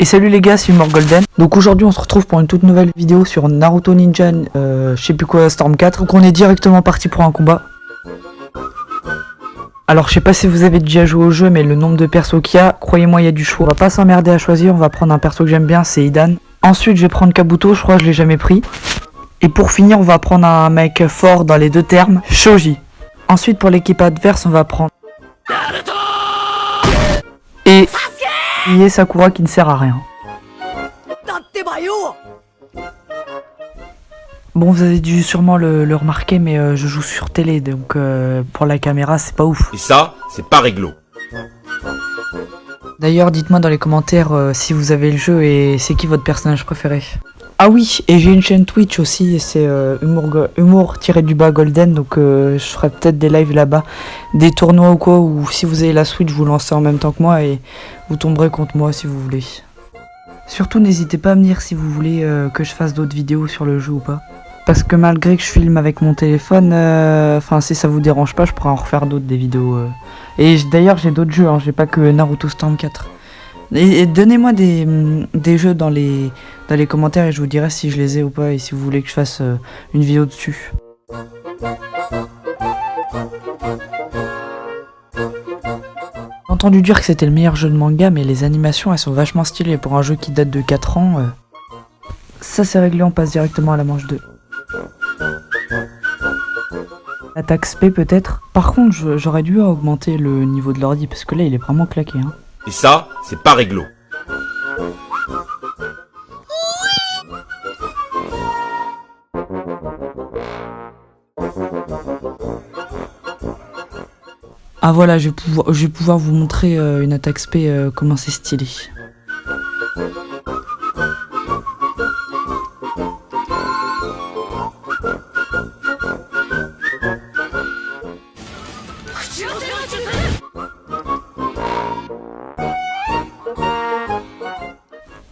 Et salut les gars, c'est Humor Golden. Donc aujourd'hui on se retrouve pour une toute nouvelle vidéo sur Naruto Ninja, je sais plus quoi, Storm 4. Donc on est directement parti pour un combat. Alors je sais pas si vous avez déjà joué au jeu, mais le nombre de persos qu'il y a, croyez-moi il y a du choix. On va pas s'emmerder à choisir, on va prendre un perso que j'aime bien, c'est Hidan. Ensuite je vais prendre Kabuto, je crois que je l'ai jamais pris. Et pour finir on va prendre un mec fort dans les deux termes, Shoji. Ensuite pour l'équipe adverse on va prendre et Rie Sakura qui ne sert à rien. Bon, vous avez dû sûrement le remarquer, mais je joue sur télé, donc pour la caméra c'est pas ouf. Et ça, c'est pas réglo. D'ailleurs dites-moi dans les commentaires si vous avez le jeu et c'est qui votre personnage préféré. Ah oui, et j'ai une chaîne Twitch aussi, c'est humour-du-bas golden, donc je ferai peut-être des lives là-bas, des tournois ou quoi, ou si vous avez la Switch, vous lancez en même temps que moi et vous tomberez contre moi si vous voulez. Surtout n'hésitez pas à me dire si vous voulez que je fasse d'autres vidéos sur le jeu ou pas. Parce que malgré que je filme avec mon téléphone, enfin si ça vous dérange pas, je pourrais en refaire d'autres des vidéos. Et d'ailleurs j'ai d'autres jeux, hein, j'ai pas que Naruto Storm 4. Et donnez-moi des jeux dans les commentaires et je vous dirai si je les ai ou pas et si vous voulez que je fasse une vidéo dessus. J'ai entendu dire que c'était le meilleur jeu de manga, mais les animations elles sont vachement stylées pour un jeu qui date de 4 ans. Ça c'est réglé, on passe directement à la manche 2. Attaque SP peut-être. Par contre j'aurais dû augmenter le niveau de l'ordi parce que là il est vraiment claqué hein. Et ça, c'est pas réglo. Ah voilà, je vais pouvoir vous montrer une attaque SP, comment c'est stylé.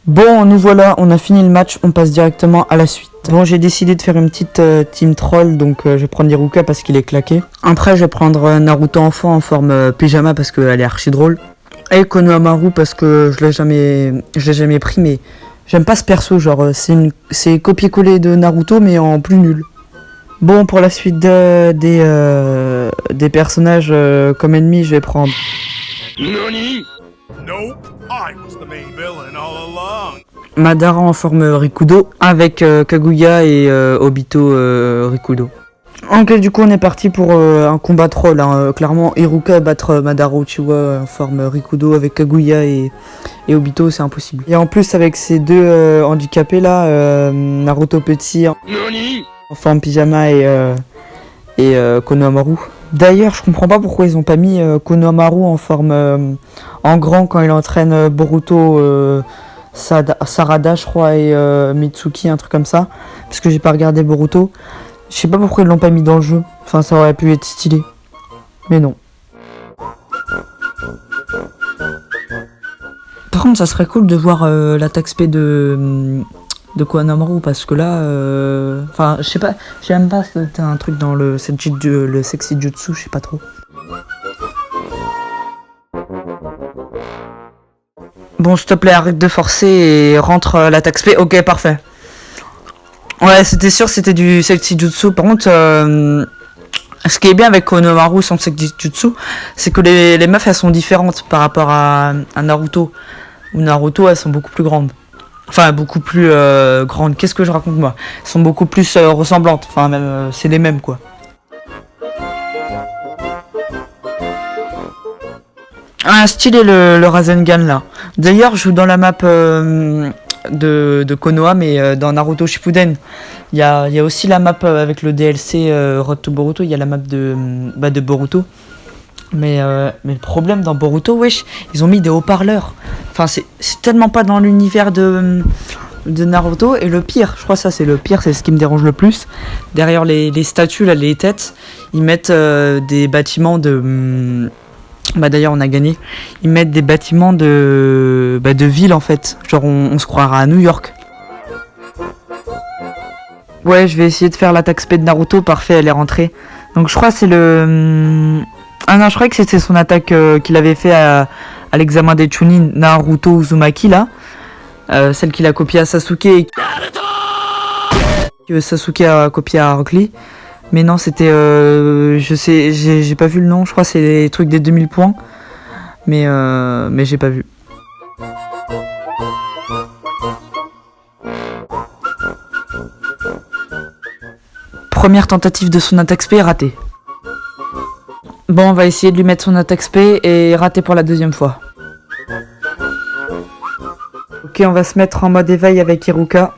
Bon, nous voilà, on a fini le match, on passe directement à la suite. Bon, j'ai décidé de faire une petite team troll, donc je vais prendre Iruka parce qu'il est claqué. Après, je vais prendre Naruto enfant en forme pyjama parce qu'elle est archi drôle. Et Konohamaru parce que je l'ai jamais pris, mais j'aime pas ce perso, genre c'est copier-coller de Naruto mais en plus nul. Bon, pour la suite des personnages comme ennemis, je vais prendre... Nani? Nope, I was the main villain all along. Madara en forme Rikudo avec Kaguya et Obito Rikudo. Ok, du coup on est parti pour un combat troll, hein. Clairement Iruka battre Madara Uchiwa en forme Rikudo avec Kaguya et Obito, c'est impossible. Et en plus avec ces deux handicapés là, Naruto petit en forme pyjama et Konohamaru. D'ailleurs je comprends pas pourquoi ils ont pas mis Konohamaru en forme en grand quand il entraîne Boruto, Sarada je crois et Mitsuki, un truc comme ça, parce que j'ai pas regardé Boruto. Je sais pas pourquoi ils l'ont pas mis dans le jeu, enfin ça aurait pu être stylé, mais non. Par contre ça serait cool de voir l'attaque SP de Konohamaru parce que là, enfin je sais pas, j'aime pas si c'était un truc dans le sexy jutsu, je sais pas trop. Bon, s'il te plaît, arrête de forcer et rentre l'attaque SP. Ok, parfait. Ouais, c'était sûr, c'était du sexy jutsu. Par contre, ce qui est bien avec Konohamaru sans sexy jutsu, c'est que les meufs, elles sont différentes par rapport à Naruto. Ou Naruto, elles sont beaucoup plus grandes. Enfin, beaucoup plus grandes. Qu'est-ce que je raconte, moi? Elles sont beaucoup plus ressemblantes. Enfin, même, c'est les mêmes, quoi. Ah, stylé le Rasengan là. D'ailleurs, je joue dans la map de Konoha, mais dans Naruto Shippuden. Il y a aussi la map avec le DLC Road to Boruto. Il y a la map de Boruto. Mais le problème dans Boruto, wesh, ils ont mis des haut-parleurs. Enfin, c'est tellement pas dans l'univers de Naruto. Et le pire, je crois que ça c'est le pire, c'est ce qui me dérange le plus. Derrière les statues, là, les têtes, ils mettent des bâtiments de... Bah d'ailleurs on a gagné. Ils mettent des bâtiments de ville en fait. Genre on se croira à New York. Ouais, je vais essayer de faire l'attaque SP de Naruto. Parfait, elle est rentrée. Donc je crois que c'est le... Ah non, je croyais que c'était son attaque qu'il avait fait à l'examen des Chunin, Naruto Uzumaki là. celle qu'il a copiée à Sasuke et que Sasuke a copié à Rock Lee. Mais non, c'était je sais, j'ai pas vu le nom, je crois que c'est les trucs des 2000 points. Mais j'ai pas vu. Première tentative de son attaque spé ratée. Bon, on va essayer de lui mettre son attaque spé et rater pour la deuxième fois. Ok, on va se mettre en mode éveil avec Iruka.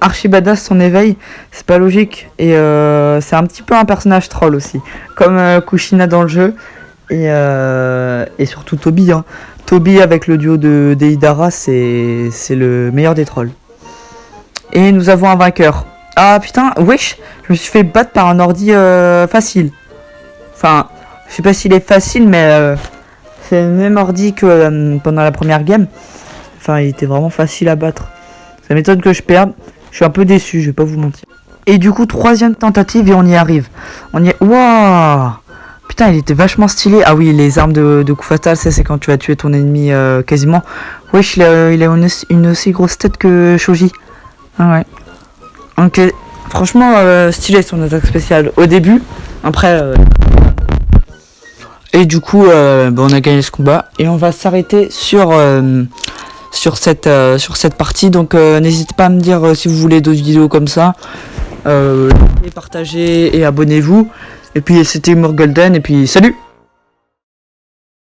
Archi badass son éveil, c'est pas logique. Et c'est un petit peu un personnage troll aussi. Comme Kushina dans le jeu. Et surtout Toby. Hein. Toby avec le duo de Deidara, c'est le meilleur des trolls. Et nous avons un vainqueur. Ah putain, wesh, je me suis fait battre par un ordi facile. Enfin, je sais pas s'il est facile, mais c'est le même ordi que pendant la première game. Enfin, il était vraiment facile à battre. Ça m'étonne que je perde. Je suis un peu déçu, je vais pas vous mentir. Et du coup, troisième tentative et on y arrive. On y est... Waouh! Putain, il était vachement stylé. Ah oui, les armes de coup fatal, ça c'est quand tu vas tuer ton ennemi quasiment. Wesh, il a une aussi grosse tête que Shoji. Ah ouais. Ok, franchement stylé son attaque spéciale au début, après et du coup on a gagné ce combat et on va s'arrêter sur cette partie, donc n'hésitez pas à me dire si vous voulez d'autres vidéos comme ça, partagez et abonnez-vous, et puis c'était Humor Golden et puis salut.